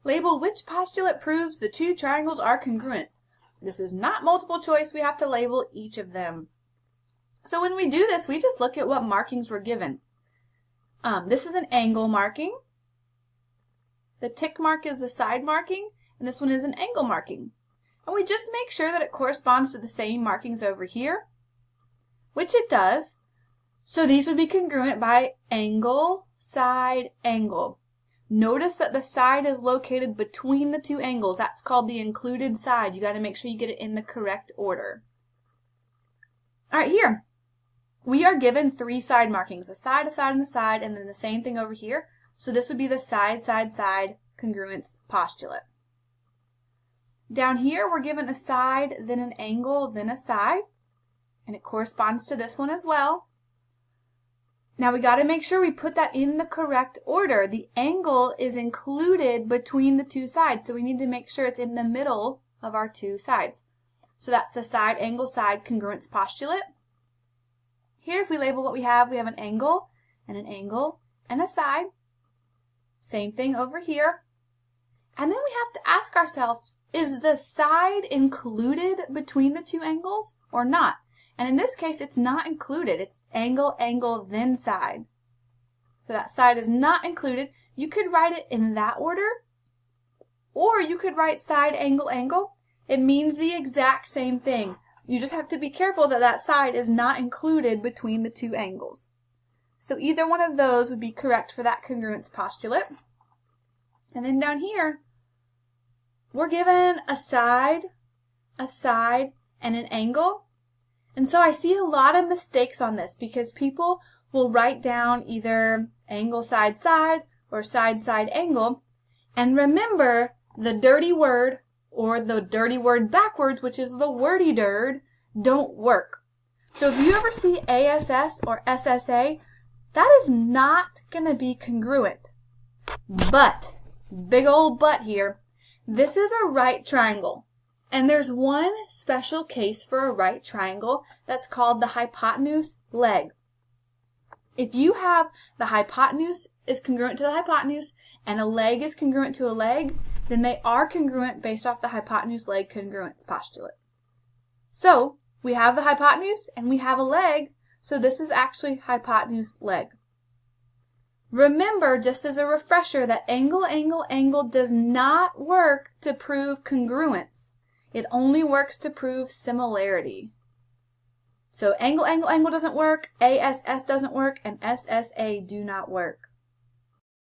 Label which postulate proves the two triangles are congruent. This is not multiple choice. We have to label each of them. So when we do this, we just look at what markings were given. This is an angle marking. The tick mark is the side marking, and this one is an angle marking. And we just make sure that it corresponds to the same markings over here, which it does. So these would be congruent by angle, side, angle. Notice that the side is located between the two angles. That's called the included side. You got to make sure you get it in the correct order. All right, here. We are given 3 side markings, a side, and a side, and then the same thing over here. So this would be the side, side, side congruence postulate. Down here, we're given a side, then an angle, then a side, and it corresponds to this one as well. Now we got to make sure we put that in the correct order. The angle is included between the 2 sides, so we need to make sure it's in the middle of our 2 sides. So that's the side, angle, side congruence postulate. Here, if we label what we have an angle, and a side. Same thing over here. And then we have to ask ourselves, is the side included between the 2 angles or not? And in this case, it's not included. It's angle, angle, then side. So that side is not included. You could write it in that order, or you could write side, angle, angle. It means the exact same thing. You just have to be careful that that side is not included between the 2 angles. So either one of those would be correct for that congruence postulate. And then down here, we're given a side, and an angle. And so I see a lot of mistakes on this because people will write down either angle, side, side, or side, side, angle. And remember, the dirty word or the dirty word backwards, which is the wordy dird, don't work. So if you ever see ASS or SSA, that is not going to be congruent. But, big old but here, this is a right triangle. And there's one special case for a right triangle that's called the hypotenuse leg. If you have the hypotenuse is congruent to the hypotenuse and a leg is congruent to a leg, then they are congruent based off the hypotenuse leg congruence postulate. So we have the hypotenuse and we have a leg, so this is actually hypotenuse leg. Remember, just as a refresher, that angle, angle, angle does not work to prove congruence. It only works to prove similarity. So angle, angle, angle doesn't work, ASS doesn't work, and SSA do not work.